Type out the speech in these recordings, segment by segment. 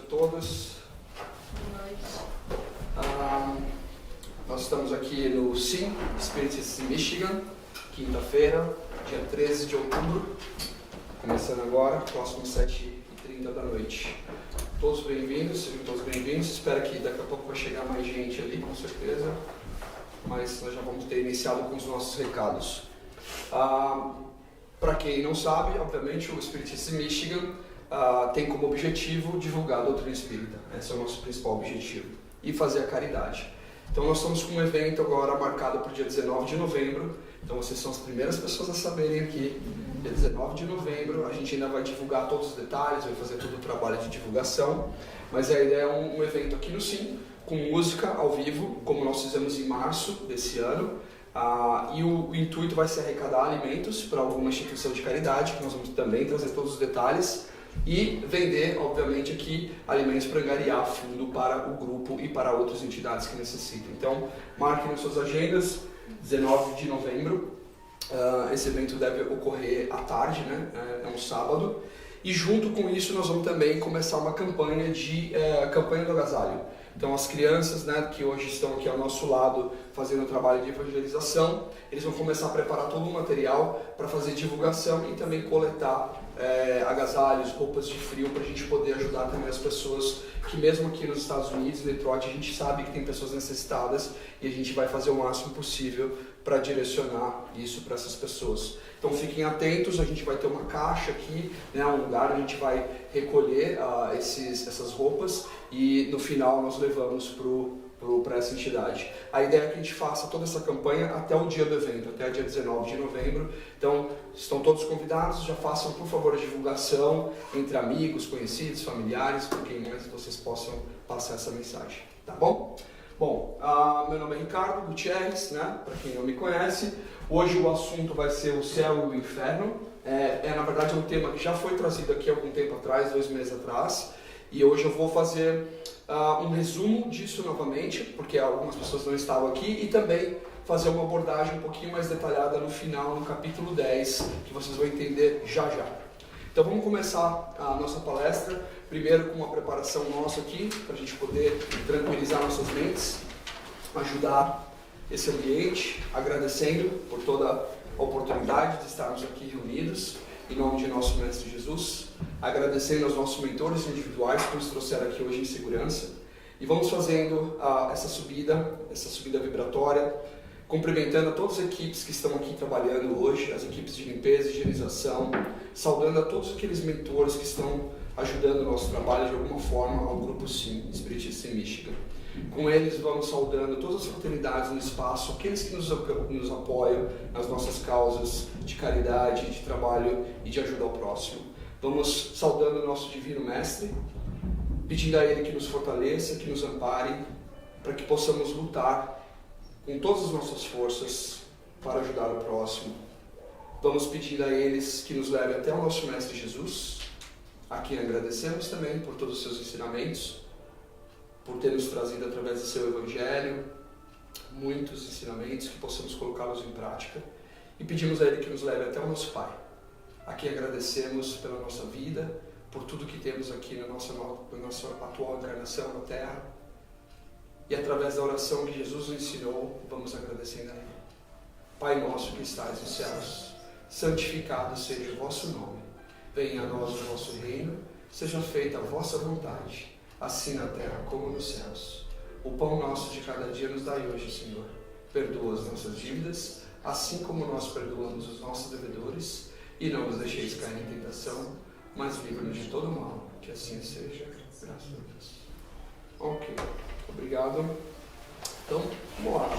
todos. Boa noite. Nós estamos aqui no SIM, Spiritism Michigan, quinta-feira, dia 13 de outubro, começando agora, próximo 7h30 da noite. Todos bem-vindos, sejam todos bem-vindos. Espero que daqui a pouco vai chegar mais gente ali, com certeza, mas nós já vamos ter iniciado com os nossos recados. Para quem não sabe, obviamente, o Spiritism Michigan tem como objetivo divulgar a doutrina espírita. Esse é o nosso principal objetivo. E fazer a caridade. Então nós estamos com um evento agora marcado para o dia 19 de novembro. Então vocês são as primeiras pessoas a saberem aqui. Dia 19 de novembro, a gente ainda vai divulgar todos os detalhes, vai fazer todo o trabalho de divulgação. Mas a ideia é um evento aqui no SIM, com música ao vivo, como nós fizemos em março desse ano. E o intuito vai ser arrecadar alimentos para alguma instituição de caridade, que nós vamos também trazer todos os detalhes, e vender, obviamente, aqui alimentos para angariar fundo para o grupo e para outras entidades que necessitam. Então, marquem nas suas agendas, 19 de novembro, esse evento deve ocorrer à tarde, né? É um sábado, e junto com isso nós vamos também começar uma campanha campanha do agasalho. Então as crianças, né, que hoje estão aqui ao nosso lado fazendo o trabalho de evangelização, eles vão começar a preparar todo o material para fazer divulgação e também coletar agasalhos, roupas de frio, para a gente poder ajudar também as pessoas que mesmo aqui nos Estados Unidos, em Detroit, a gente sabe que tem pessoas necessitadas e a gente vai fazer o máximo possível para direcionar isso para essas pessoas. Então fiquem atentos, a gente vai ter uma caixa aqui, né, um lugar onde a gente vai recolher essas roupas e no final nós levamos para essa entidade. A ideia é que a gente faça toda essa campanha até o dia do evento, até o dia 19 de novembro. Então estão todos convidados, já façam por favor a divulgação entre amigos, conhecidos, familiares, com quem mais vocês possam passar essa mensagem, tá bom? Bom, meu nome é Ricardo Gutierrez, né? Para quem não me conhece. Hoje o assunto vai ser o céu e o inferno. Na verdade, é um tema que já foi trazido aqui há algum tempo atrás, 2 meses atrás. E hoje eu vou fazer um resumo disso novamente, porque algumas pessoas não estavam aqui, e também fazer uma abordagem um pouquinho mais detalhada no final, no capítulo 10, que vocês vão entender já já. Então vamos começar a nossa palestra, primeiro com uma preparação nossa aqui, para a gente poder tranquilizar nossas mentes, ajudar esse ambiente, agradecendo por toda a oportunidade de estarmos aqui reunidos, em nome de nosso Mestre Jesus, agradecendo aos nossos mentores individuais que nos trouxeram aqui hoje em segurança, e vamos fazendo essa subida vibratória, cumprimentando a todas as equipes que estão aqui trabalhando hoje, as equipes de limpeza e higienização, saudando a todos aqueles mentores que estão ajudando o nosso trabalho de alguma forma ao Grupo SIM, Spiritism Michigan. Com eles vamos saudando todas as fraternidades no espaço, aqueles que nos apoiam nas nossas causas de caridade, de trabalho e de ajuda ao próximo. Vamos saudando o nosso Divino Mestre, pedindo a Ele que nos fortaleça, que nos ampare, para que possamos lutar com todas as nossas forças para ajudar o próximo. Vamos pedir a eles que nos levem até o nosso Mestre Jesus, a quem agradecemos também por todos os seus ensinamentos, por ter nos trazido através do seu Evangelho muitos ensinamentos, que possamos colocá-los em prática. E pedimos a Ele que nos leve até o nosso Pai, a quem agradecemos pela nossa vida, por tudo que temos aqui na nossa atual encarnação na Terra. E através da oração que Jesus nos ensinou, vamos agradecendo a Ele. Pai nosso que estais nos céus, santificado seja o vosso nome. Venha a nós o vosso reino, seja feita a vossa vontade, assim na terra como nos céus. O pão nosso de cada dia nos dai hoje, Senhor. Perdoa as nossas dívidas, assim como nós perdoamos os nossos devedores, e não nos deixeis cair em tentação, mas livra-nos de todo mal, que assim seja. Graças a Deus. Ok. Obrigado. Então, vamos lá.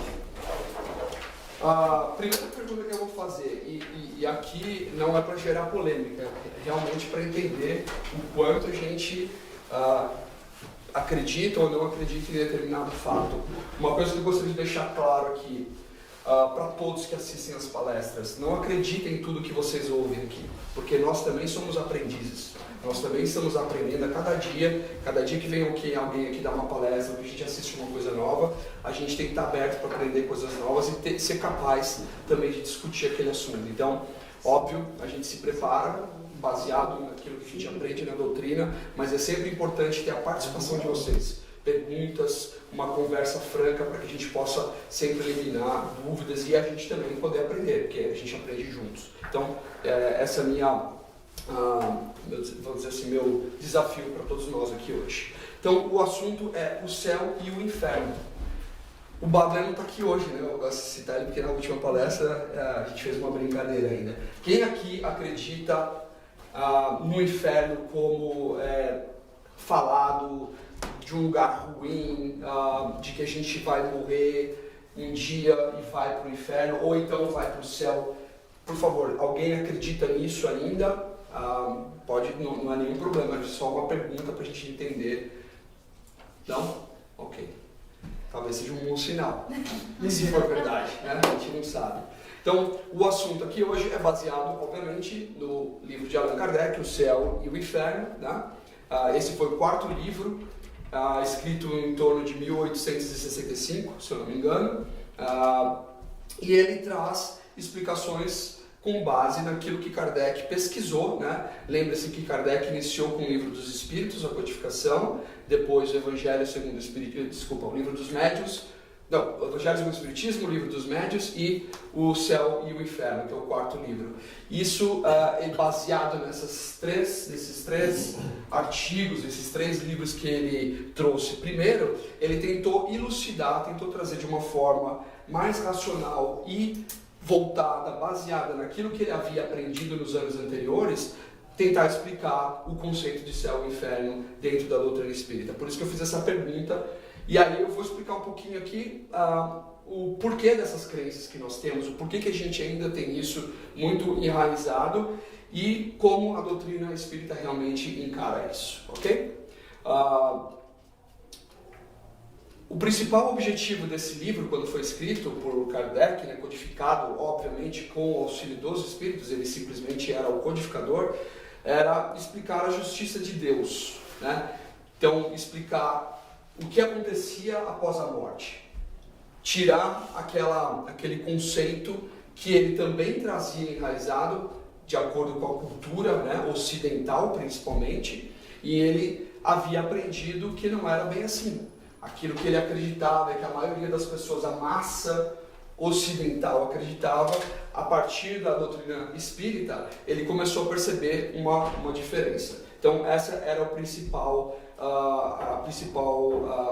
A primeira pergunta que eu vou fazer, e aqui não é para gerar polêmica, é realmente para entender o quanto a gente acredita ou não acredita em determinado fato. Uma coisa que eu gostaria de deixar claro aqui, para todos que assistem as palestras, não acreditem em tudo que vocês ouvem aqui, porque nós também somos aprendizes. Nós também estamos aprendendo a cada dia que vem alguém aqui dar uma palestra, que a gente assiste uma coisa nova, a gente tem que estar aberto para aprender coisas novas e ser capaz também de discutir aquele assunto. Então, óbvio, a gente se prepara baseado naquilo que a gente aprende na doutrina, mas é sempre importante ter a participação de vocês. Perguntas, uma conversa franca para que a gente possa sempre eliminar dúvidas e a gente também poder aprender, porque a gente aprende juntos. Então, essa é a minha, vou dizer assim, meu desafio para todos nós aqui hoje. Então, o assunto é o céu e o inferno. O Badré não está aqui hoje, né? Eu gosto de citar ele porque na última palestra a gente fez uma brincadeira ainda. Quem aqui acredita no inferno como falado de um lugar ruim, de que a gente vai morrer um dia e vai para o inferno, ou então vai para o céu? Por favor, alguém acredita nisso ainda? Pode, não há nenhum problema, é só uma pergunta para a gente entender. Não? Ok. Talvez seja um bom sinal, se for verdade, né? A gente não sabe. Então, o assunto aqui hoje é baseado, obviamente, no livro de Allan Kardec, O Céu e o Inferno, né? Esse foi o 4º livro, escrito em torno de 1865, se eu não me engano, e ele traz explicações com base naquilo que Kardec pesquisou, né? Lembra-se que Kardec iniciou com o Livro dos Espíritos, a codificação, depois o Evangelho segundo o Espiritismo, o Livro dos Médiuns, o Evangelho segundo o Espiritismo, o Livro dos Médiuns e o Céu e o Inferno, que é o 4º livro. Isso é baseado nesses três artigos, esses 3 livros que ele trouxe. Primeiro, ele tentou elucidar, tentou trazer de uma forma mais racional e voltada, baseada naquilo que ele havia aprendido nos anos anteriores, tentar explicar o conceito de céu e inferno dentro da doutrina espírita. Por isso que eu fiz essa pergunta, e aí eu vou explicar um pouquinho aqui o porquê dessas crenças que nós temos, o porquê que a gente ainda tem isso muito enraizado e como a doutrina espírita realmente encara isso, ok? O principal objetivo desse livro, quando foi escrito por Kardec, né, codificado, obviamente, com o auxílio dos espíritos, ele simplesmente era o codificador, era explicar a justiça de Deus, né? Então, explicar o que acontecia após a morte. Tirar aquele conceito que ele também trazia enraizado, de acordo com a cultura, né, ocidental principalmente, e ele havia aprendido que não era bem assim. Aquilo que ele acreditava, que a maioria das pessoas, a massa ocidental acreditava, a partir da doutrina espírita, ele começou a perceber uma diferença. Então, essa era o principal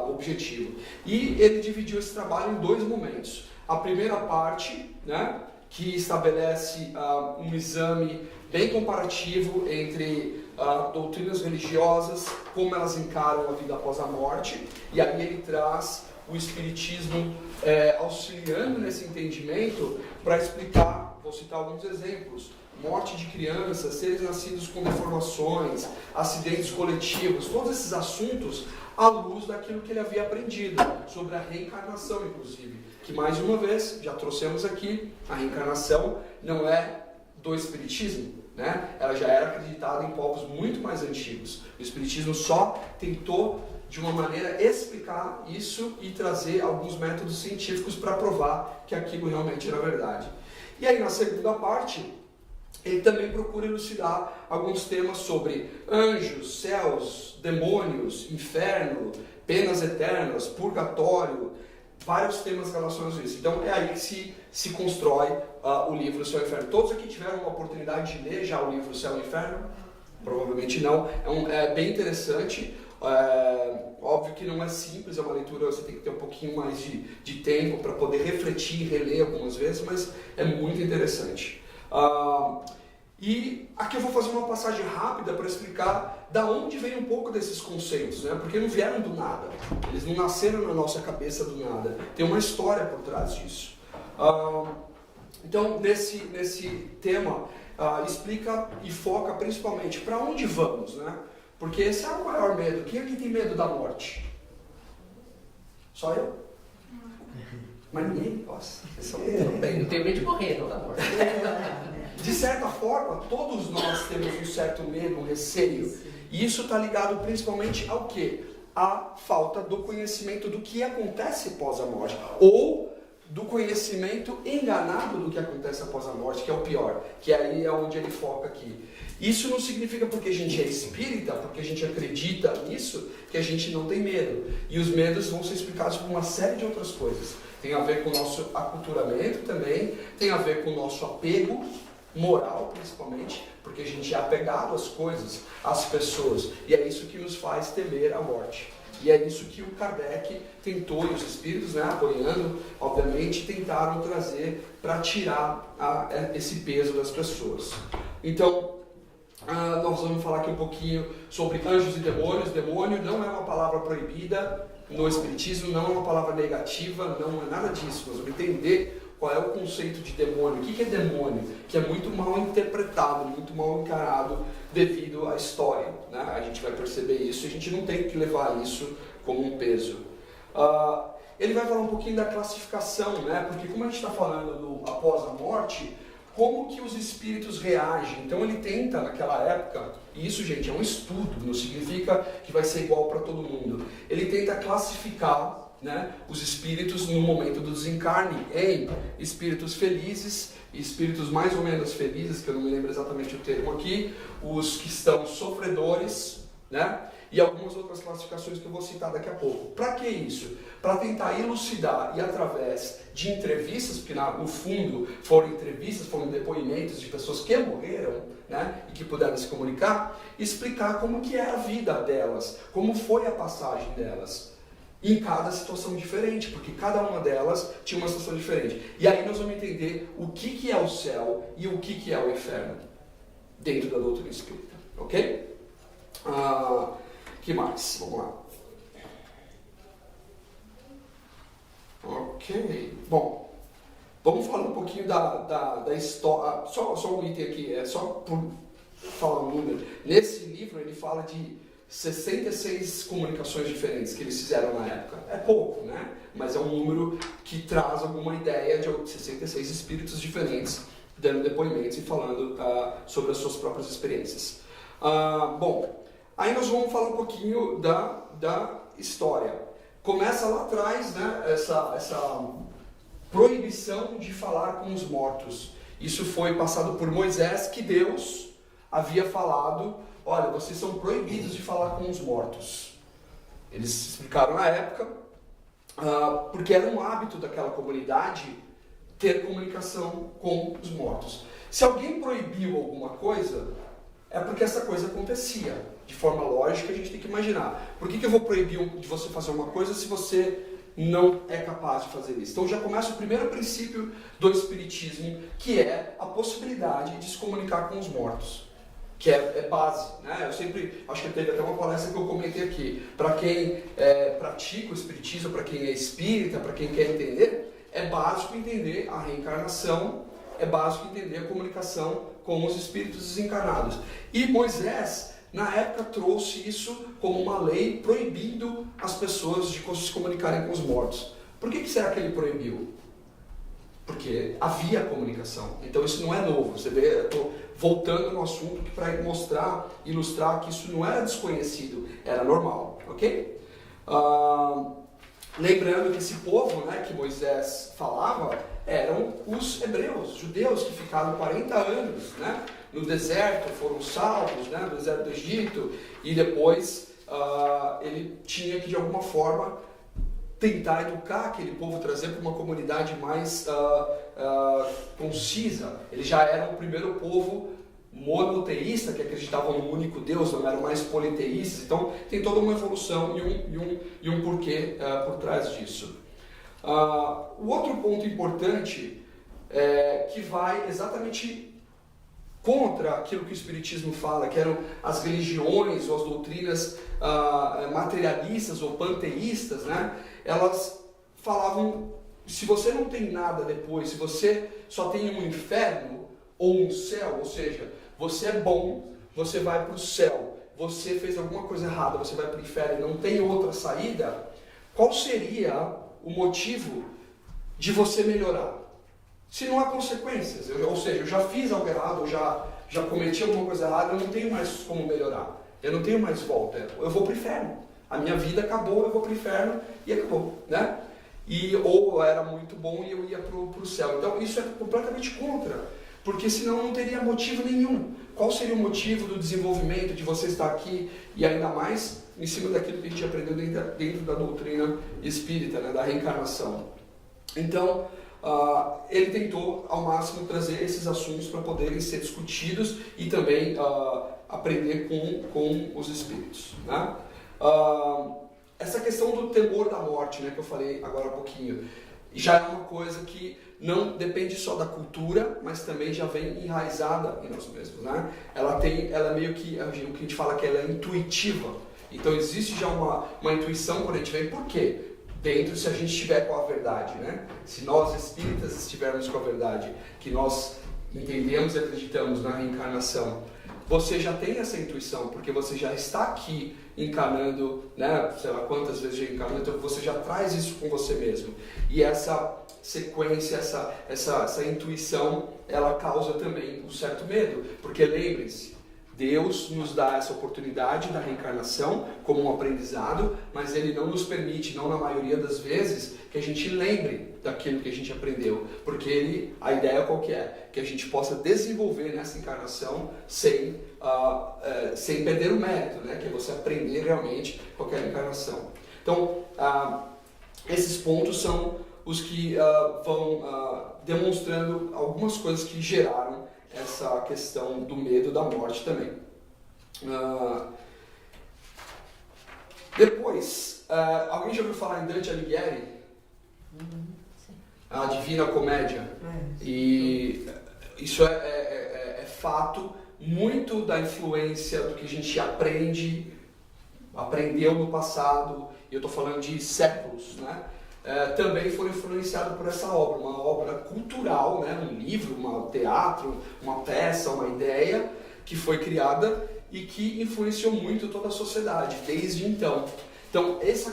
objetivo. E ele dividiu esse trabalho em 2 momentos. A primeira parte, né, que estabelece um exame bem comparativo entre doutrinas religiosas, como elas encaram a vida após a morte, e aí ele traz o Espiritismo auxiliando nesse entendimento para explicar, vou citar alguns exemplos: morte de crianças, seres nascidos com deformações, acidentes coletivos, todos esses assuntos à luz daquilo que ele havia aprendido, sobre a reencarnação inclusive, que mais uma vez, já trouxemos aqui, a reencarnação não é do Espiritismo, né? Ela já era acreditada em povos muito mais antigos. O Espiritismo só tentou, de uma maneira, explicar isso e trazer alguns métodos científicos para provar que aquilo realmente era verdade. E aí, na segunda parte, ele também procura elucidar alguns temas sobre anjos, céus, demônios, inferno, penas eternas, purgatório, vários temas relacionados a isso. Então é aí que se constrói o livro Céu e Inferno. Todos aqui tiveram uma oportunidade de ler já o livro Céu e Inferno? Provavelmente não. É bem interessante. Óbvio que não é simples, é uma leitura, você tem que ter um pouquinho mais de tempo para poder refletir e reler algumas vezes, mas é muito interessante. E aqui eu vou fazer uma passagem rápida para explicar da onde vem um pouco desses conceitos, né? Porque não vieram do nada, eles não nasceram na nossa cabeça do nada, tem uma história por trás disso. Então, nesse tema, explica e foca principalmente para onde vamos, né? Porque esse é o maior medo. Quem aqui tem medo da morte? Só eu? Mas ninguém? Nossa, eu tenho medo de morrer, não da morte. De certa forma, todos nós temos um certo medo, um receio. E isso está ligado principalmente ao quê? À falta do conhecimento do que acontece pós a morte. Ou do conhecimento enganado do que acontece após a morte, que é o pior, que aí é onde ele foca aqui. Isso não significa porque a gente é espírita, porque a gente acredita nisso, que a gente não tem medo. E os medos vão ser explicados por uma série de outras coisas. Tem a ver com o nosso aculturamento também, tem a ver com o nosso apego moral, principalmente, porque a gente é apegado às coisas, às pessoas, e é isso que nos faz temer a morte. E é isso que o Kardec tentou, e os espíritos, né, apoiando, obviamente, tentaram trazer para tirar esse peso das pessoas. Então, nós vamos falar aqui um pouquinho sobre anjos e demônios. Demônio não é uma palavra proibida no Espiritismo, não é uma palavra negativa, não é nada disso. Nós vamos entender qual é o conceito de demônio. O que é demônio? Que é muito mal interpretado, muito mal encarado devido à história, né? A gente vai perceber isso e a gente não tem que levar isso como um peso. Ele vai falar um pouquinho da classificação, né? Porque como a gente está falando do após a morte, como que os espíritos reagem? Então ele tenta, naquela época, e isso, gente, é um estudo, não significa que vai ser igual para todo mundo. Ele tenta classificar, né, os espíritos no momento do desencarne em espíritos felizes e espíritos mais ou menos felizes, que eu não me lembro exatamente o termo aqui, os que estão sofredores, né, e algumas outras classificações que eu vou citar daqui a pouco. Para que isso? Para tentar elucidar e através de entrevistas, porque no fundo foram entrevistas, foram depoimentos de pessoas que morreram, né, e que puderam se comunicar, explicar como que é a vida delas, como foi a passagem delas. Em cada situação diferente, porque cada uma delas tinha uma situação diferente. E aí nós vamos entender o que é o céu e o que é o inferno dentro da doutrina espírita, ok? Que mais? Vamos lá. Ok. Bom, vamos falar um pouquinho da história. Só um item aqui, é só por falar um número. Nesse livro ele fala de 66 comunicações diferentes que eles fizeram na época. É pouco, né? Mas é um número que traz alguma ideia de 66 espíritos diferentes dando depoimentos e falando sobre as suas próprias experiências. Bom, aí nós vamos falar um pouquinho da história. Começa lá atrás, né, essa proibição de falar com os mortos. Isso foi passado por Moisés, que Deus havia falado: olha, vocês são proibidos de falar com os mortos. Eles explicaram na época, porque era um hábito daquela comunidade ter comunicação com os mortos. Se alguém proibiu alguma coisa, é porque essa coisa acontecia. De forma lógica, a gente tem que imaginar. Por que eu vou proibir de você fazer uma coisa se você não é capaz de fazer isso? Então já começa o primeiro princípio do Espiritismo, que é a possibilidade de se comunicar com os mortos. Que é base, né? Eu sempre, acho que teve até uma palestra que eu comentei aqui, para quem pratica o espiritismo, para quem é espírita, para quem quer entender, é básico entender a reencarnação, é básico entender a comunicação com os espíritos desencarnados. E Moisés, na época, trouxe isso como uma lei proibindo as pessoas de se comunicarem com os mortos. Por que será que ele proibiu? Porque havia comunicação. Então isso não é novo. Você vê, eu estou voltando no assunto para mostrar, ilustrar que isso não era desconhecido, era normal, ok? Lembrando que esse povo, né, que Moisés falava eram os hebreus, judeus, que ficaram 40 anos, né, no deserto, foram salvos, né, no deserto do Egito, e depois ele tinha que de alguma forma tentar educar aquele povo, trazer para uma comunidade mais concisa. Eles já eram o primeiro povo monoteísta, que acreditavam no único Deus, não eram mais politeístas. Então tem toda uma evolução e um porquê por trás disso. O outro ponto importante que vai exatamente contra aquilo que o Espiritismo fala, que eram as religiões ou as doutrinas materialistas ou panteístas, né? Elas falavam: se você não tem nada depois, se você só tem um inferno ou um céu, ou seja, você é bom, você vai para o céu, você fez alguma coisa errada, você vai para o inferno e não tem outra saída, qual seria o motivo de você melhorar? Se não há consequências, ou seja, eu já fiz algo errado, eu já cometi alguma coisa errada, eu não tenho mais como melhorar, eu não tenho mais volta, eu vou para o inferno. A minha vida acabou, eu vou para o inferno e acabou, né? ou era muito bom e eu ia para o céu. Então isso é completamente contra, porque senão não teria motivo nenhum. Qual seria o motivo do desenvolvimento, de você estar aqui, e ainda mais em cima daquilo que a gente aprendeu dentro da doutrina espírita, né, da reencarnação. Então, ele tentou ao máximo trazer esses assuntos para poderem ser discutidos e também aprender com os espíritos, né? Essa questão do temor da morte, né, que eu falei agora há pouquinho, já é uma coisa que não depende só da cultura, mas também já vem enraizada em nós mesmos, né? Ela é meio que, o que a gente fala que ela é intuitiva. Então existe já uma intuição quando a gente vem. Por quê? Dentro, se a gente estiver com a verdade, né? Se nós espíritas estivermos com a verdade, que nós entendemos e acreditamos na reencarnação, você já tem essa intuição, porque você já está aqui encarnando, né? Sei lá quantas vezes já encarnou, então você já traz isso com você mesmo. E essa sequência, essa intuição, ela causa também um certo medo, porque lembrem-se, Deus nos dá essa oportunidade da reencarnação como um aprendizado, mas Ele não nos permite, não na maioria das vezes, que a gente lembre daquilo que a gente aprendeu. Porque a ideia qual que é? Que a gente possa desenvolver nessa encarnação sem perder o mérito, né? Que é você aprender realmente com aquela encarnação. Então, esses pontos são os que vão demonstrando algumas coisas que geraram essa questão do medo da morte também. Depois, alguém já ouviu falar em Dante Alighieri? A Divina Comédia. E isso é fato, muito da influência do que a gente aprendeu no passado, e eu estou falando de séculos, né? Também foi influenciado por essa obra, uma obra cultural, né? Um livro, um teatro, uma peça, uma ideia que foi criada e que influenciou muito toda a sociedade desde então. Então, essa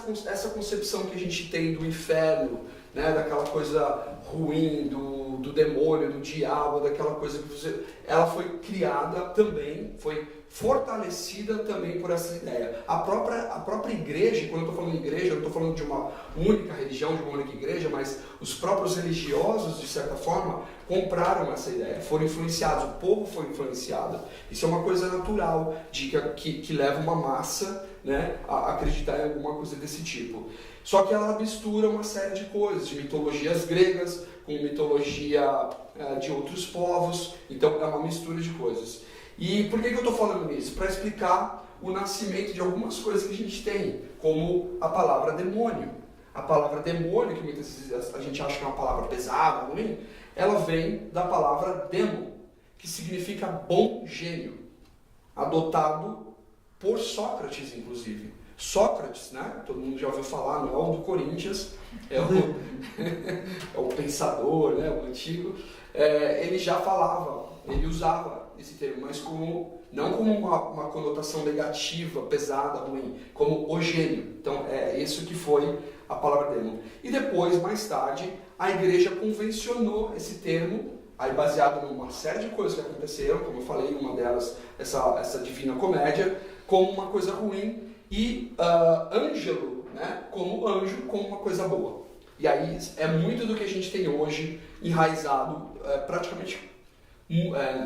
concepção que a gente tem do inferno, né? Daquela coisa ruim, do demônio, do diabo, daquela coisa que ela foi criada também, foi fortalecida também por essa ideia. A própria igreja, quando eu estou falando de igreja, eu não estou falando de uma única religião, de uma única igreja, mas os próprios religiosos, de certa forma, compraram essa ideia, foram influenciados, o povo foi influenciado. Isso é uma coisa natural, que leva uma massa, né, a acreditar em alguma coisa desse tipo. Só que ela mistura uma série de coisas, de mitologias gregas com mitologia de outros povos, então é uma mistura de coisas. E por que eu estou falando nisso? Para explicar o nascimento de algumas coisas que a gente tem, como a palavra demônio. A palavra demônio, que muitas vezes a gente acha que é uma palavra pesada, ruim, ela vem da palavra demo, que significa bom gênio, adotado por Sócrates, inclusive. Sócrates, né? Todo mundo já ouviu falar, não é o do Corinthians, é o pensador, né? O antigo. Ele já falava, ele usava esse termo, mas não como uma conotação negativa, pesada, ruim, como o gênio. Então é isso que foi a palavra demo. E depois, mais tarde, a igreja convencionou esse termo, aí baseado numa série de coisas que aconteceram, como eu falei, uma delas, essa Divina Comédia, como uma coisa ruim, e ângelo, né, como anjo, como uma coisa boa. E aí é muito do que a gente tem hoje enraizado, praticamente,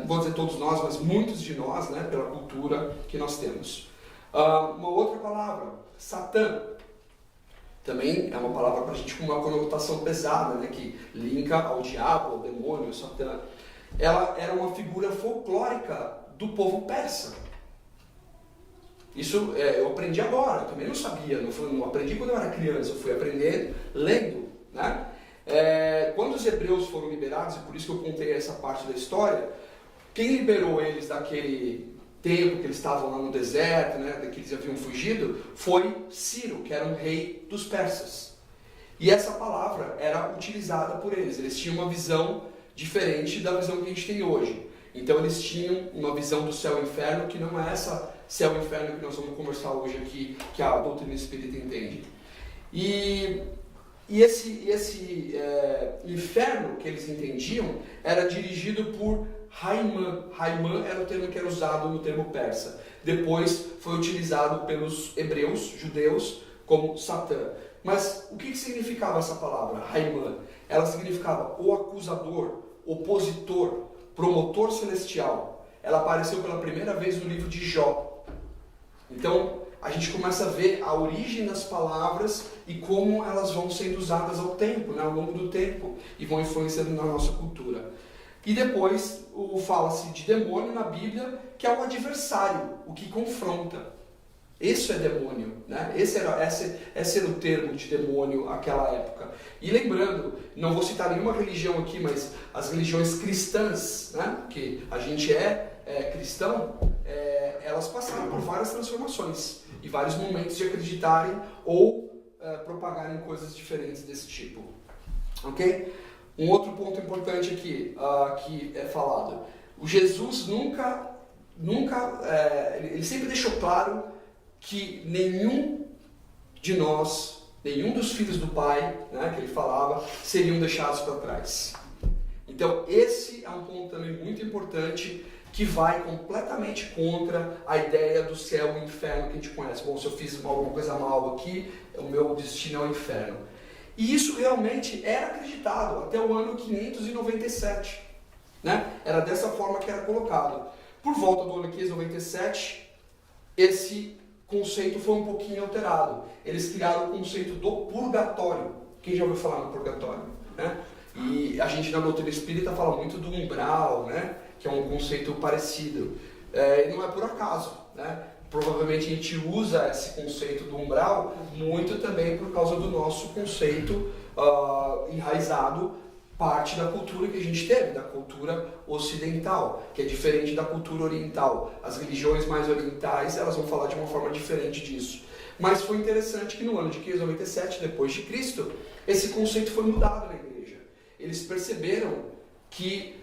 vou dizer todos nós, mas muitos de nós, né, pela cultura que nós temos. Uma outra palavra, Satã, também é uma palavra para a gente com uma conotação pesada, né, que linka ao diabo, ao demônio, Satã. Ela era uma figura folclórica do povo persa. Isso eu aprendi agora, eu também não sabia, não aprendi quando eu era criança, eu fui aprender lendo, né? Quando os hebreus foram liberados, e por isso que eu contei essa parte da história, quem liberou eles daquele tempo que eles estavam lá no deserto, né, que eles haviam fugido, foi Ciro, que era um rei dos persas. E essa palavra era utilizada por eles tinham uma visão diferente da visão que a gente tem hoje. Então eles tinham uma visão do céu e inferno que não é essa céu e inferno que nós vamos conversar hoje aqui, que a doutrina espírita entende. E esse inferno que eles entendiam era dirigido por Haimã. Haimã era o termo que era usado no termo persa. Depois foi utilizado pelos hebreus, judeus, como Satã. Mas o que significava essa palavra, Haimã? Ela significava o acusador, opositor, promotor celestial. Ela apareceu pela primeira vez no livro de Jó. Então, a gente começa a ver a origem das palavras e como elas vão sendo usadas ao tempo, né, ao longo do tempo, e vão influenciando na nossa cultura. E depois fala-se de demônio na Bíblia, que é o adversário, o que confronta. Isso é demônio, né? Esse era o termo de demônio naquela época. E lembrando, não vou citar nenhuma religião aqui, mas as religiões cristãs, né? Que a gente é cristão, elas passaram por várias transformações e vários momentos de acreditarem ou propagarem coisas diferentes desse tipo. Ok? Um outro ponto importante aqui, que é falado. O Jesus ele sempre deixou claro que nenhum de nós, nenhum dos filhos do Pai, né, que ele falava, seriam deixados para trás. Então esse é um ponto também muito importante, que vai completamente contra a ideia do céu e inferno que a gente conhece. Bom, se eu fiz alguma coisa mal aqui, o meu destino é o inferno. E isso realmente era acreditado até o ano 597. Né? Era dessa forma que era colocado. Por volta do ano 597, esse conceito foi um pouquinho alterado. Eles criaram o conceito do purgatório. Quem já ouviu falar no purgatório? Né? E a gente na doutrina espírita fala muito do umbral, né? Que é um conceito parecido. E não é por acaso. Né? Provavelmente a gente usa esse conceito do umbral muito também por causa do nosso conceito enraizado, parte da cultura que a gente teve, da cultura ocidental, que é diferente da cultura oriental. As religiões mais orientais, elas vão falar de uma forma diferente disso. Mas foi interessante que no ano de 597 depois de Cristo, esse conceito foi mudado na igreja. Eles perceberam que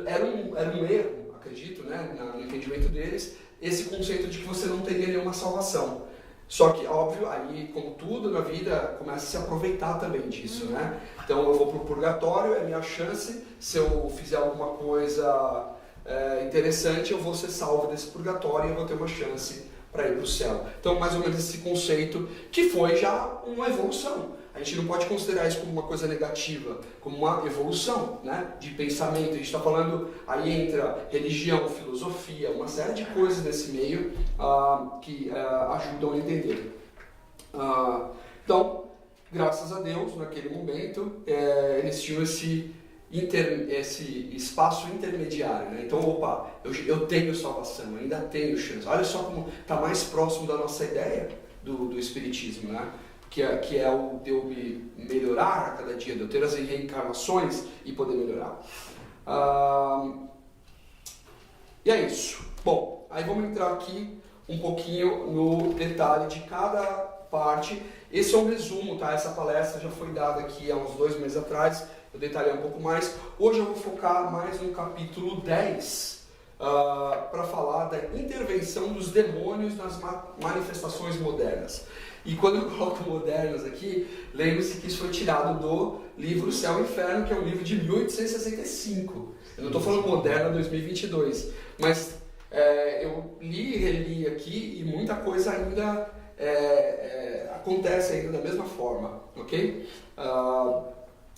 era um erro, acredito, né, no entendimento deles, esse conceito de que você não teria nenhuma salvação. Só que, óbvio, aí, como tudo na vida, começa a se aproveitar também disso, né? Então, eu vou para o purgatório, é a minha chance, se eu fizer alguma coisa interessante, eu vou ser salvo desse purgatório e eu vou ter uma chance para ir para o céu. Então, mais ou menos esse conceito, que foi já uma evolução. A gente não pode considerar isso como uma coisa negativa, como uma evolução, né, de pensamento. A gente está falando, aí entra religião, filosofia, uma série de coisas nesse meio que ajudam a entender. Então, graças a Deus, naquele momento, eles tinham esse espaço intermediário. Né? Então, opa, eu tenho salvação, eu ainda tenho chance. Olha só como está mais próximo da nossa ideia do Espiritismo, né? Que é o de eu me melhorar a cada dia, de eu ter as reencarnações e poder melhorar. E é isso. Bom, aí vamos entrar aqui um pouquinho no detalhe de cada parte. Esse é um resumo, tá? Essa palestra já foi dada aqui há uns 2 meses atrás, eu detalhei um pouco mais. Hoje eu vou focar mais no capítulo 10, para falar da intervenção dos demônios nas manifestações modernas. E quando eu coloco modernas aqui, lembre-se que isso foi tirado do livro Céu e Inferno, que é um livro de 1865. Eu não estou falando moderna 2022, mas eu li e reli aqui e muita coisa ainda acontece ainda da mesma forma, ok?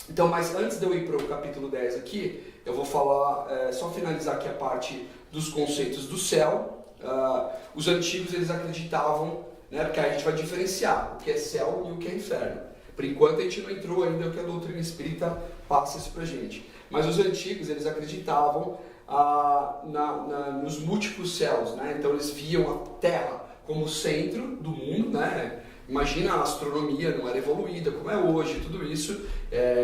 Então, mas antes de eu ir para o capítulo 10 aqui, eu vou falar, só finalizar aqui a parte dos conceitos do céu. Os antigos, eles acreditavam, né, porque aí a gente vai diferenciar o que é céu e o que é inferno. Por enquanto a gente não entrou ainda o que a doutrina espírita passa isso pra gente. Mas os antigos, eles acreditavam nos múltiplos céus, né? Então eles viam a Terra como o centro do mundo, né? Imagina, a astronomia não era evoluída como é hoje, tudo isso.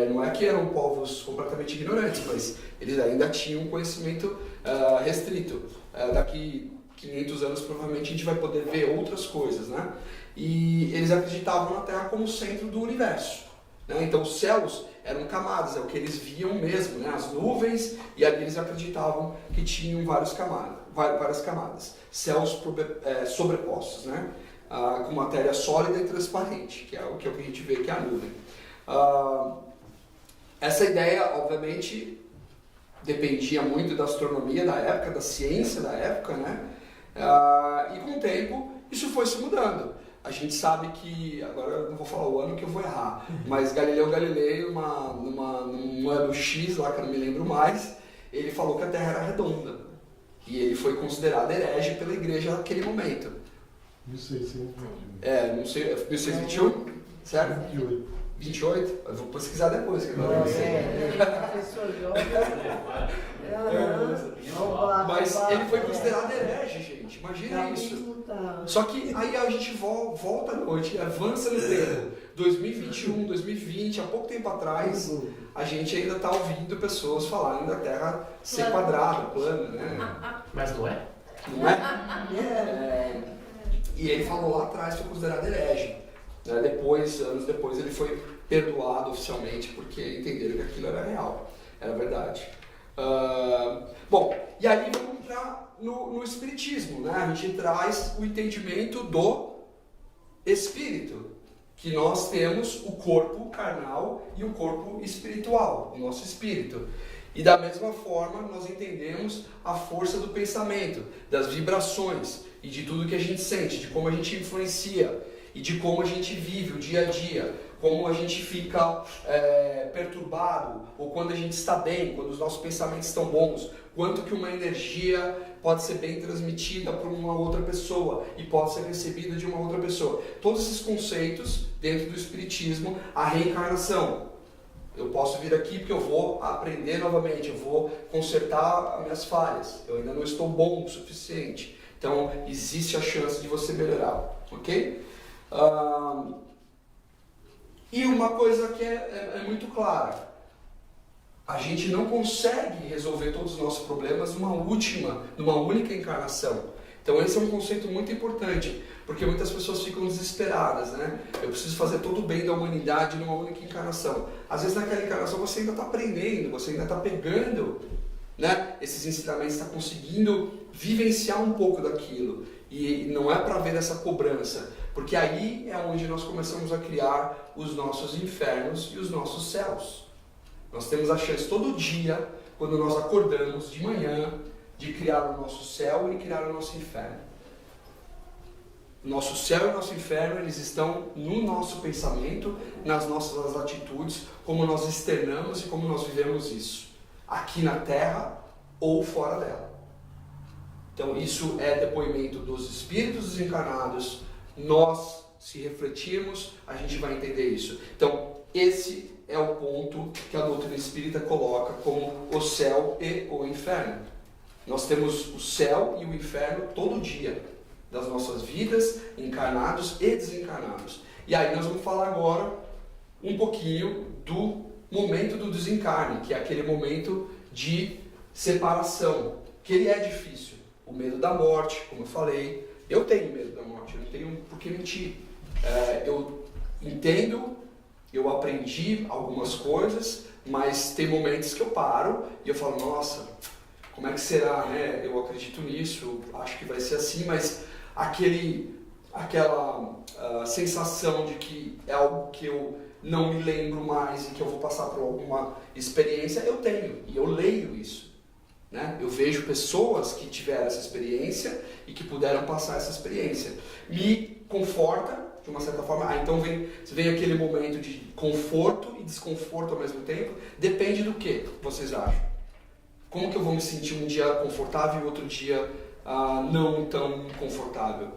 Não é que eram povos completamente ignorantes, mas eles ainda tinham um conhecimento restrito. Daqui 500 anos provavelmente a gente vai poder ver outras coisas, né? E eles acreditavam na Terra como centro do universo, né? Então os céus eram camadas, é o que eles viam mesmo, né? As nuvens, e ali eles acreditavam que tinham várias camadas, céus sobrepostos, né? Com matéria sólida e transparente, que é o que a gente vê que é a nuvem. Essa ideia, obviamente, dependia muito da astronomia da época, da ciência da época, né? E com o tempo isso foi se mudando. a gente sabe que, agora eu não vou falar o ano que eu vou errar, mas Galileu Galilei, num ano X lá que eu não me lembro mais, ele falou que a Terra era redonda. E ele foi considerado herege pela igreja naquele momento. 1621. Não sei, 1621? Certo? 28. 28? Eu vou pesquisar depois, que agora eu não sei. Mas ele foi considerado herege, gente. Imagina isso. Só que aí a gente volta à noite, avança no tempo. 2021, 2020, há pouco tempo atrás, a gente ainda está ouvindo pessoas falarem da Terra ser quadrada, plana, né? Mas não é? Não é? E ele falou lá atrás que foi considerado herege. Anos depois, ele foi perdoado oficialmente porque entenderam que aquilo era real, era verdade. Bom, e aí vamos entrar no Espiritismo, né? A gente traz o entendimento do Espírito, que nós temos o corpo carnal e o corpo espiritual, o nosso espírito. E da mesma forma nós entendemos a força do pensamento, das vibrações e de tudo que a gente sente, de como a gente influencia e de como a gente vive o dia a dia, como a gente fica perturbado, ou quando a gente está bem, quando os nossos pensamentos estão bons, quanto que uma energia pode ser bem transmitida por uma outra pessoa e pode ser recebida de uma outra pessoa. Todos esses conceitos dentro do Espiritismo, a reencarnação. Eu posso vir aqui porque eu vou aprender novamente, eu vou consertar as minhas falhas, eu ainda não estou bom o suficiente. Então, existe a chance de você melhorar, ok? E uma coisa que é muito clara, a gente não consegue resolver todos os nossos problemas numa única encarnação. Então esse é um conceito muito importante, porque muitas pessoas ficam desesperadas, né? Eu preciso fazer todo o bem da humanidade numa única encarnação. Às vezes naquela encarnação você ainda está aprendendo, você ainda está pegando, né, esses ensinamentos, está conseguindo vivenciar um pouco daquilo. E não é para ver essa cobrança, porque aí é onde nós começamos a criar os nossos infernos e os nossos céus. Nós temos a chance todo dia, quando nós acordamos de manhã, de criar o nosso céu e criar o nosso inferno. O nosso céu e o nosso inferno, eles estão no nosso pensamento, nas nossas atitudes, como nós externamos e como nós vivemos isso, aqui na Terra ou fora dela. Então isso é depoimento dos espíritos desencarnados. Nós, se refletirmos, a gente vai entender isso. Então esse é o ponto que a doutrina espírita coloca como o céu e o inferno. Nós temos o céu e o inferno todo dia das nossas vidas, encarnados e desencarnados. E aí nós vamos falar agora um pouquinho do momento do desencarne, que é aquele momento de separação, que ele é difícil. O medo da morte, como eu falei. Eu tenho medo da morte, eu não tenho por que mentir. Eu entendo, eu aprendi algumas coisas, mas tem momentos que eu paro e eu falo, nossa, como é que será, né? Eu acredito nisso, acho que vai ser assim, mas aquela sensação de que é algo que eu não me lembro mais e que eu vou passar por alguma experiência, eu tenho, e eu leio isso. Né? Eu vejo pessoas que tiveram essa experiência e que puderam passar essa experiência. Me conforta, de uma certa forma. Então vem aquele momento de conforto e desconforto ao mesmo tempo. Depende do que vocês acham. Como que eu vou me sentir um dia confortável e outro dia não tão confortável?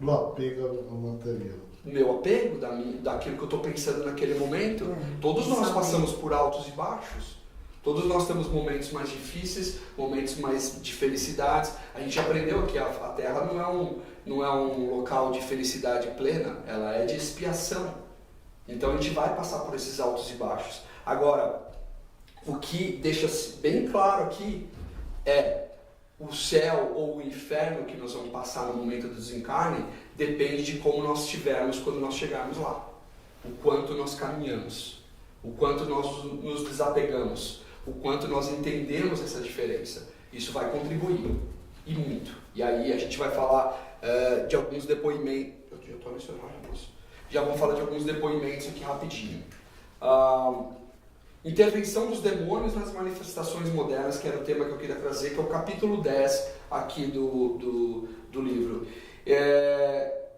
Do apego ao material. Meu apego, daquilo que eu estou pensando naquele momento. Todos nós passamos por altos e baixos. Todos nós temos momentos mais difíceis, momentos mais de felicidades. A gente aprendeu que a Terra não é um local de felicidade plena, ela é de expiação. Então a gente vai passar por esses altos e baixos. Agora, o que deixa bem claro aqui é o céu ou o inferno que nós vamos passar no momento do desencarne depende de como nós estivermos quando nós chegarmos lá. O quanto nós caminhamos, o quanto nós nos desapegamos, o quanto nós entendemos essa diferença. Isso vai contribuir, e muito. E aí a gente vai falar de alguns depoimentos. Eu já estou mencionando isso. Já vamos falar de alguns depoimentos aqui rapidinho. Intervenção dos demônios nas manifestações modernas, que era o tema que eu queria trazer, que é o capítulo 10 aqui do livro.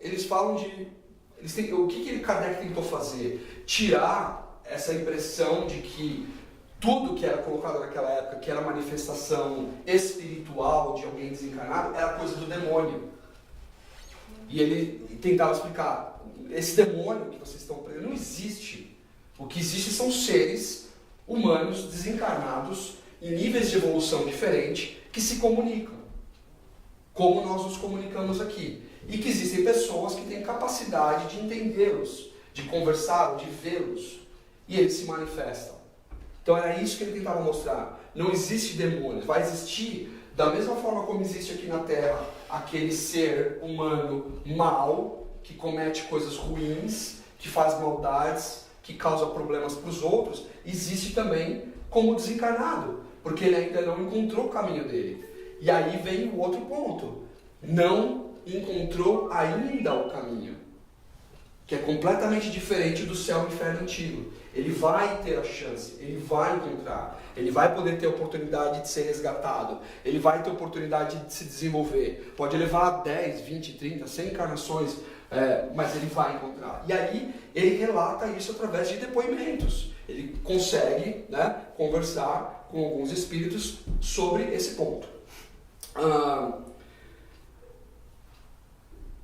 Eles falam o que Kardec tentou fazer? Tirar essa impressão de que tudo que era colocado naquela época, que era manifestação espiritual de alguém desencarnado, era coisa do demônio. E ele tentava explicar, esse demônio que vocês estão prendendo não existe. O que existe são seres humanos desencarnados em níveis de evolução diferentes que se comunicam, como nós nos comunicamos aqui. E que existem pessoas que têm capacidade de entendê-los, de conversar, de vê-los, e eles se manifestam. Então era isso que ele tentava mostrar. Não existe demônio, vai existir da mesma forma como existe aqui na Terra aquele ser humano mau, que comete coisas ruins, que faz maldades, que causa problemas para os outros, existe também como desencarnado, porque ele ainda não encontrou o caminho dele. E aí vem o outro ponto, não encontrou ainda o caminho, que é completamente diferente do céu e inferno antigo. Ele vai ter a chance, ele vai encontrar, ele vai poder ter a oportunidade de ser resgatado, ele vai ter a oportunidade de se desenvolver. Pode levar 10, 20, 30, 100 encarnações, mas ele vai encontrar. E aí ele relata isso através de depoimentos. Ele consegue, né, conversar com alguns espíritos sobre esse ponto.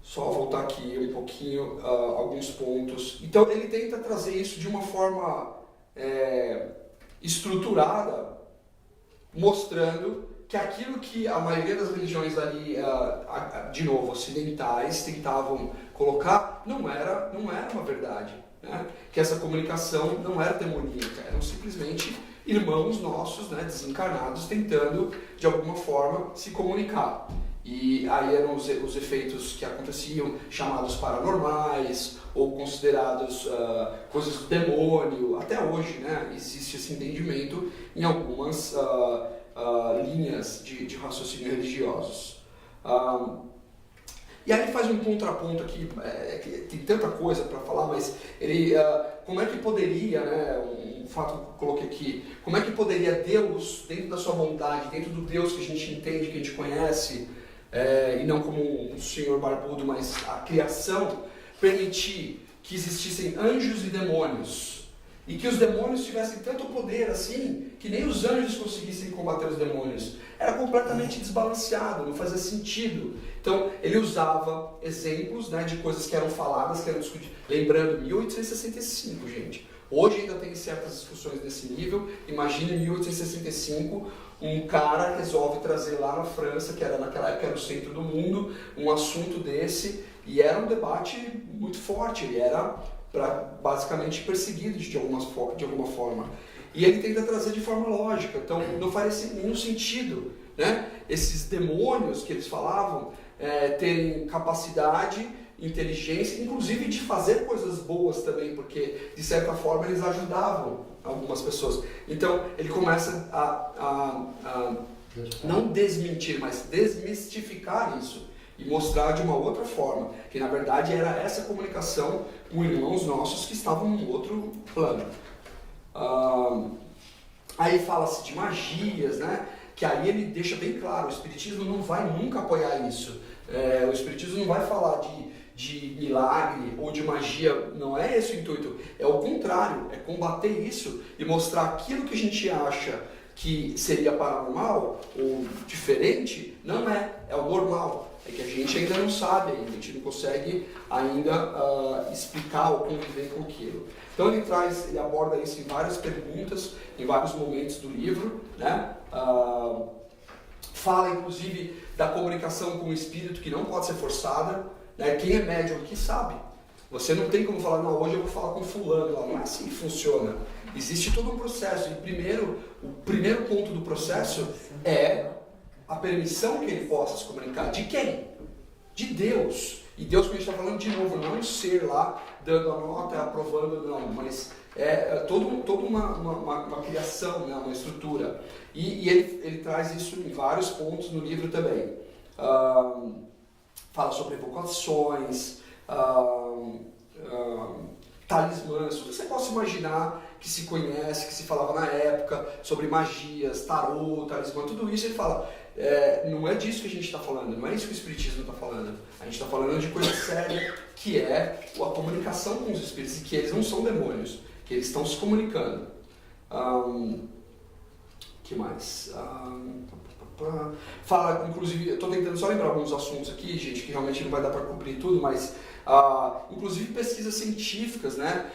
Só voltar aqui um pouquinho, alguns pontos. Então ele tenta trazer isso de uma forma estruturada, mostrando que aquilo que a maioria das religiões ali, de novo, ocidentais, tentavam colocar, não era uma verdade. Né? Que essa comunicação não era demoníaca, eram simplesmente irmãos nossos, né, desencarnados, tentando de alguma forma se comunicar. E aí eram os efeitos que aconteciam, chamados paranormais, ou considerados coisas do demônio. Até hoje, né, existe esse entendimento em algumas linhas de raciocínio religiosos. E aí ele faz um contraponto aqui, tem tanta coisa para falar, mas ele, como é que poderia, né, um fato que eu coloquei aqui, como é que poderia Deus, dentro da sua vontade, dentro do Deus que a gente entende, que a gente conhece, e não como um senhor barbudo, mas a criação, permitir que existissem anjos e demônios, e que os demônios tivessem tanto poder assim, que nem os anjos conseguissem combater os demônios. Era completamente desbalanceado, não fazia sentido. Então ele usava exemplos, né, de coisas que eram faladas, que eram discutidas. Lembrando, 1865, gente. Hoje ainda tem certas discussões nesse nível. Imagine 1865, um cara resolve trazer lá na França, que era naquela época era o centro do mundo, um assunto desse, e era um debate muito forte. Ele era basicamente perseguido de alguma forma. E ele tenta trazer de forma lógica, então não faz nenhum sentido, né? Esses demônios que eles falavam terem capacidade, inteligência, inclusive de fazer coisas boas também, porque de certa forma eles ajudavam algumas pessoas. Então ele começa a não desmentir, mas desmistificar isso e mostrar de uma outra forma, que na verdade era essa comunicação com irmãos nossos que estavam num outro plano. Aí fala-se de magias, né? Que aí ele deixa bem claro, o Espiritismo não vai nunca apoiar isso. O Espiritismo não vai falar de milagre ou de magia, não é esse o intuito, é o contrário, é combater isso e mostrar aquilo que a gente acha que seria paranormal ou diferente, não é o normal. É que a gente ainda não sabe, a gente não consegue ainda explicar ou conviver com aquilo. Então ele aborda isso em várias perguntas, em vários momentos do livro, né? Fala inclusive da comunicação com o espírito que não pode ser forçada, né? Quem é médium aqui sabe. Você não tem como falar, não, hoje eu vou falar com fulano lá. Não é assim que funciona. Existe todo um processo. E o primeiro ponto do processo é a permissão que ele possa se comunicar. De quem? De Deus. E Deus que a gente está falando de novo, não é um ser lá dando a nota, aprovando, não, mas toda uma criação, né, uma estrutura. E ele traz isso em vários pontos no livro também. Fala sobre evocações, talismãs, tudo que você possa imaginar que se conhece, que se falava na época, sobre magias, tarô, talismã, tudo isso ele fala. Não é disso que a gente está falando, não é isso que o Espiritismo está falando. A gente está falando de coisa séria que é a comunicação com os espíritos, e que eles não são demônios, que eles estão se comunicando. Que mais? Fala, inclusive, eu estou tentando só lembrar alguns assuntos aqui, gente, que realmente não vai dar para cobrir tudo, mas inclusive pesquisas científicas, né,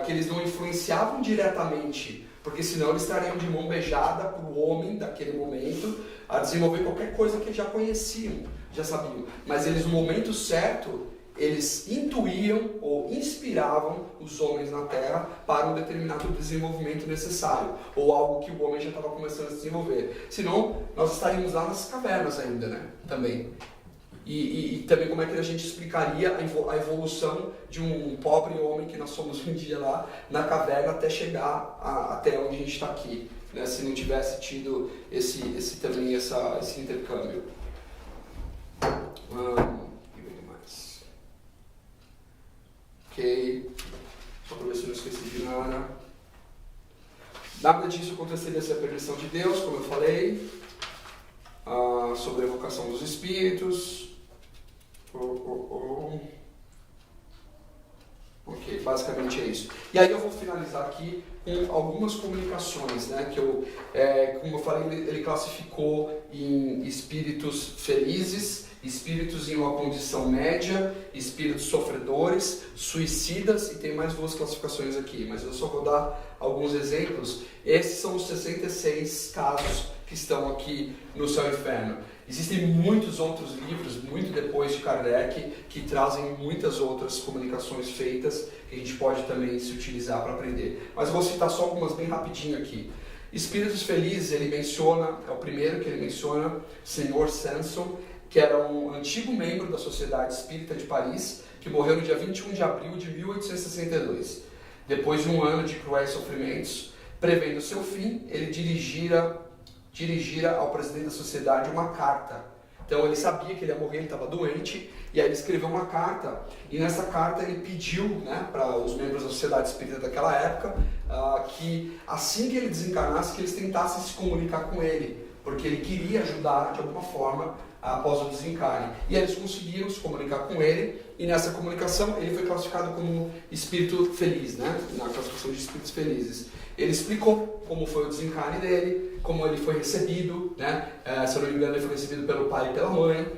que eles não influenciavam diretamente, porque senão eles estariam de mão beijada para o homem daquele momento a desenvolver qualquer coisa que eles já conheciam, já sabiam. Mas eles, no momento certo, eles intuíam ou inspiravam os homens na Terra para um determinado desenvolvimento necessário, ou algo que o homem já estava começando a desenvolver. Senão, nós estaríamos lá nas cavernas ainda, né? Também. E também como é que a gente explicaria a evolução de um pobre homem que nós somos um dia lá na caverna até chegar até onde a gente está aqui, né? Se não tivesse tido esse intercâmbio. Ok, só para ver se eu não esqueci de nada. Nada disso aconteceria sem a permissão de Deus, como eu falei, sobre a evocação dos espíritos. Ok, basicamente é isso. E aí eu vou finalizar aqui com algumas comunicações, né, que como eu falei, ele classificou em espíritos felizes, espíritos em uma condição média, espíritos sofredores, suicidas, e tem mais 2 classificações aqui, mas eu só vou dar alguns exemplos. Esses são os 66 casos que estão aqui no Céu e Inferno. Existem muitos outros livros, muito depois de Kardec, que trazem muitas outras comunicações feitas, que a gente pode também se utilizar para aprender. Mas eu vou citar só algumas bem rapidinho aqui. Espíritos felizes, ele menciona, é o primeiro que ele menciona, Senhor Sanson, que era um antigo membro da Sociedade Espírita de Paris, que morreu no dia 21 de abril de 1862. Depois de um ano de cruéis sofrimentos, prevendo seu fim, ele dirigira ao presidente da sociedade uma carta. Então ele sabia que ele ia morrer, ele estava doente, e aí ele escreveu uma carta, e nessa carta ele pediu, né, para os membros da Sociedade Espírita daquela época, que assim que ele desencarnasse, que eles tentassem se comunicar com ele, porque ele queria ajudar de alguma forma após o desencarne. E eles conseguiram se comunicar com ele, e nessa comunicação ele foi classificado como espírito feliz, né, na classificação de espíritos felizes. Ele explicou como foi o desencarne dele, como ele foi recebido, né? Se eu não me engano, ele foi recebido pelo pai e pela mãe,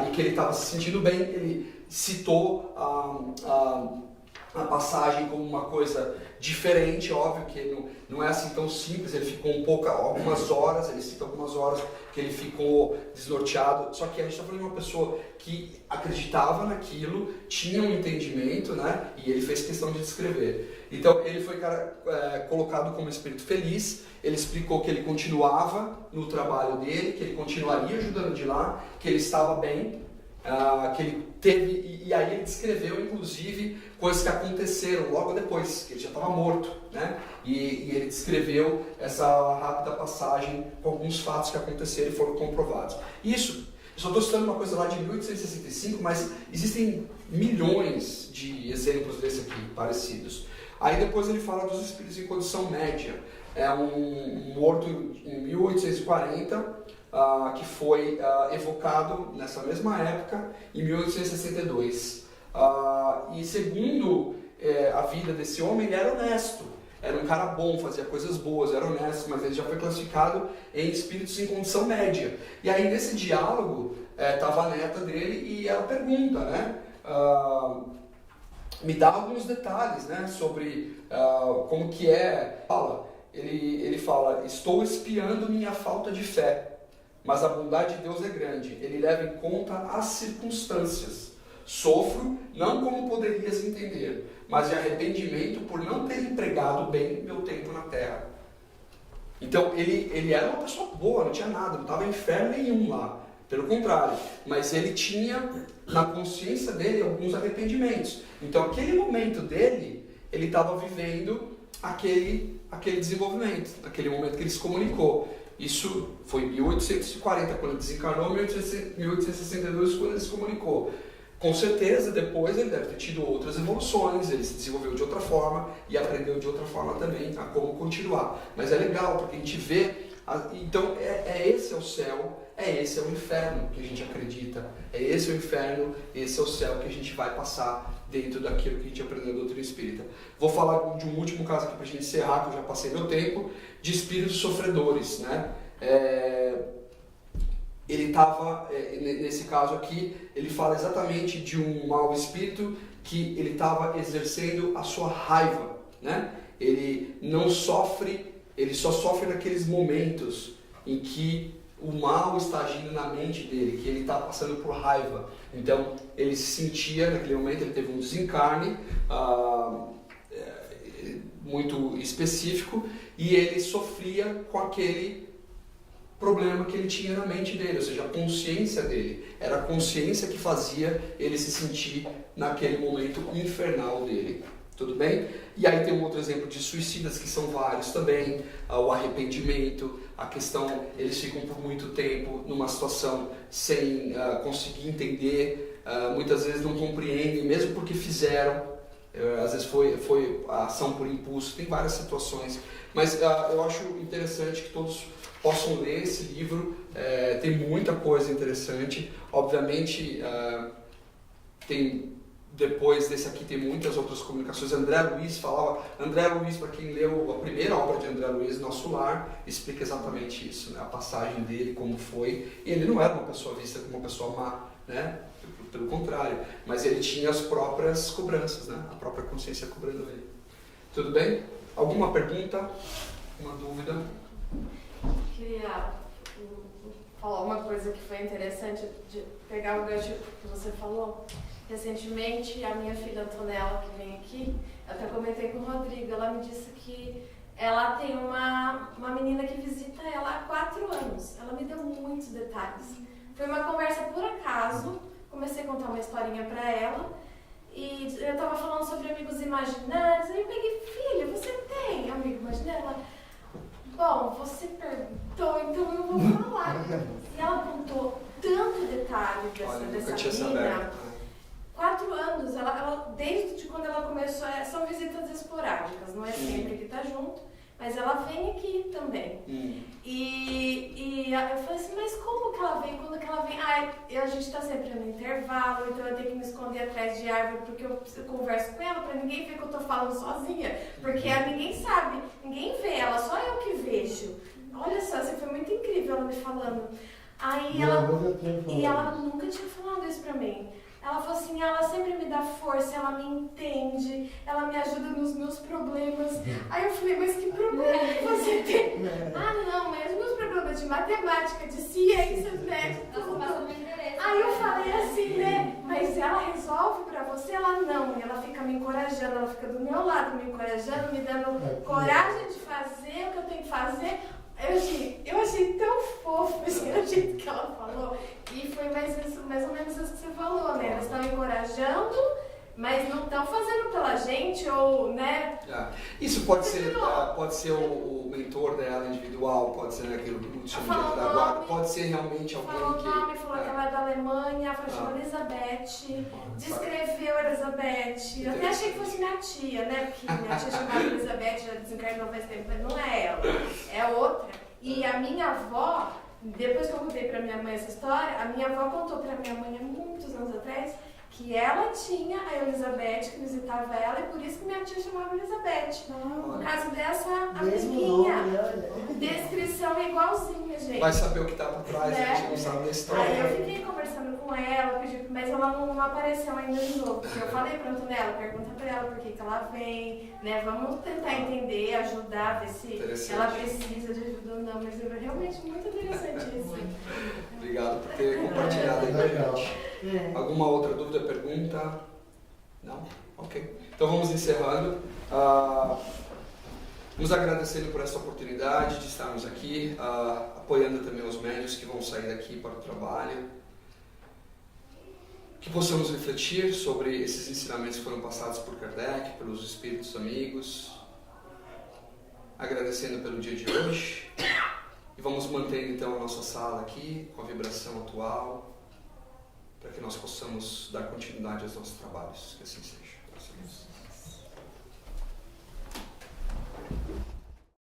e que ele estava se sentindo bem. Ele citou a passagem como uma coisa diferente, óbvio que não é assim tão simples. Ele ficou algumas horas, ele cita algumas horas que ele ficou desnorteado, só que a gente está falando de uma pessoa que acreditava naquilo, tinha um entendimento, né? E ele fez questão de descrever. Então ele foi colocado como espírito feliz. Ele explicou que ele continuava no trabalho dele, que ele continuaria ajudando de lá, que ele estava bem, que ele teve, e aí ele descreveu inclusive coisas que aconteceram logo depois, que ele já estava morto, né? E ele descreveu essa rápida passagem com alguns fatos que aconteceram e foram comprovados. Isso, eu só estou citando uma coisa lá de 1865, mas existem milhões de exemplos desse aqui, parecidos. Aí depois ele fala dos espíritos em condição média. É um morto em 1840, que foi evocado nessa mesma época, em 1862. E segundo a vida desse homem, ele era honesto. Era um cara bom, fazia coisas boas, era honesto, mas ele já foi classificado em espíritos em condição média. E aí nesse diálogo, estava a neta dele e ela pergunta, né? Me dá alguns detalhes, né, sobre como que é. Ele fala, estou espiando minha falta de fé, mas a bondade de Deus é grande. Ele leva em conta as circunstâncias. Sofro, não como poderias entender, mas de arrependimento por não ter empregado bem meu tempo na terra. Então ele era uma pessoa boa, não tinha nada, não estava em inferno nenhum lá. Pelo contrário, mas ele tinha na consciência dele alguns arrependimentos. Então aquele momento dele, ele estava vivendo aquele desenvolvimento, aquele momento que ele se comunicou. Isso foi em 1840, quando ele desencarnou, em 1862, quando ele se comunicou. Com certeza, depois ele deve ter tido outras evoluções, ele se desenvolveu de outra forma e aprendeu de outra forma também a como continuar. Mas é legal, porque a gente vê Então, esse é o céu, esse é o inferno que a gente acredita, esse é o inferno, esse é o céu que a gente vai passar dentro daquilo que a gente aprendeu na doutrina espírita. Vou falar de um último caso aqui para a gente encerrar, que eu já passei meu tempo, de espíritos sofredores, né? Ele estava, nesse caso aqui, ele fala exatamente de um mau espírito que ele estava exercendo a sua raiva, né? Ele não sofre, ele só sofre naqueles momentos em que o mal está agindo na mente dele, que ele está passando por raiva. Então, ele se sentia, naquele momento, ele teve um desencarne muito específico e ele sofria com aquele problema que ele tinha na mente dele, ou seja, a consciência dele. Era a consciência que fazia ele se sentir naquele momento infernal dele. Tudo bem? E aí tem um outro exemplo de suicidas, que são vários também, o arrependimento, a questão, eles ficam por muito tempo numa situação sem conseguir entender, muitas vezes não compreendem, mesmo porque fizeram, às vezes foi a ação por impulso, tem várias situações, mas eu acho interessante que todos possam ler esse livro, tem muita coisa interessante, obviamente depois desse aqui tem muitas outras comunicações. André Luiz falava, André Luiz, para quem leu a primeira obra de André Luiz, Nosso Lar, explica exatamente isso, né? A passagem dele, como foi, e ele não era uma pessoa vista como uma pessoa má, né? Pelo contrário, mas ele tinha as próprias cobranças, né? A própria consciência cobrando ele. Tudo bem? Alguma pergunta? Uma dúvida? Queria falar uma coisa que foi interessante, de pegar o gancho que você falou. Recentemente, a minha filha Antonella, que vem aqui, eu até comentei com o Rodrigo, ela me disse que ela tem uma menina que visita ela há 4 anos. Ela me deu muitos detalhes. Foi uma conversa por acaso, comecei a contar uma historinha para ela, e eu estava falando sobre amigos imaginários, aí eu peguei, filha, você tem amigo imaginário? Ela, bom, você perguntou, então eu vou falar. E ela contou tanto detalhe dessa menina. 4 anos, ela desde quando ela começou, são visitas esporádicas, não é sempre que está junto, mas ela vem aqui também. E eu falei assim, mas como que ela vem? Quando que ela vem? A gente está sempre no intervalo, então eu tenho que me esconder atrás de árvore porque eu converso com ela para ninguém ver que eu estou falando sozinha, porque ninguém sabe, ninguém vê ela, só eu que vejo. Olha só, assim, foi muito incrível ela me falando. Aí ela nunca tinha falado isso para mim. Ela falou assim, ela sempre me dá força, ela me entende, ela me ajuda nos meus problemas. Aí eu falei, mas que problema que você tem? Não, mas os meus problemas de matemática, de ciências, né, de tudo. Aí eu falei assim, né, mas ela resolve pra você? Ela não, e ela fica me encorajando, ela fica do meu lado me encorajando, me dando coragem de fazer o que eu tenho que fazer. Eu achei tão fofo assim, o jeito que ela falou. E foi mais ou menos isso que você falou, né? Elas estão encorajando, mas não estão fazendo pela gente, ou, né? Isso pode ser o mentor dela individual, pode ser aquele do chamamento da guarda, pode ser realmente alguém falou que... Falou o nome, falou que ela é da Alemanha, falou Elizabeth, descreveu Elizabeth. Eu até achei que fosse minha tia, né? Porque minha tia chamava Elizabeth, já desencarnou faz tempo, mas não é ela, é outra. E a minha avó, depois que eu contei pra minha mãe essa história, a minha avó contou pra minha mãe há muitos anos atrás que ela tinha a Elizabeth que visitava ela e por isso que minha tia chamava Elizabeth. No caso dessa amiguinha. Descrição é igualzinha, gente. Vai saber o que tá por trás, né? A gente não sabe da história. Aí eu fiquei conversando com ela, mas ela não apareceu ainda de novo. Porque eu falei pra Antonella, pergunta pra ela por que ela vem, né? Vamos tentar entender, ajudar, ver se ela precisa de ajuda ou não. Mas é realmente muito interessante isso. Obrigado por ter compartilhado aí com a gente. Alguma outra dúvida, pergunta? Não? Ok. Então vamos encerrando. Nos agradecendo por essa oportunidade de estarmos aqui, apoiando também os médios que vão sair daqui para o trabalho. Que possamos refletir sobre esses ensinamentos que foram passados por Kardec, pelos espíritos amigos. Agradecendo pelo dia de hoje. E vamos manter então a nossa sala aqui com a vibração atual, para que nós possamos dar continuidade aos nossos trabalhos. Que assim seja. Graças a Deus.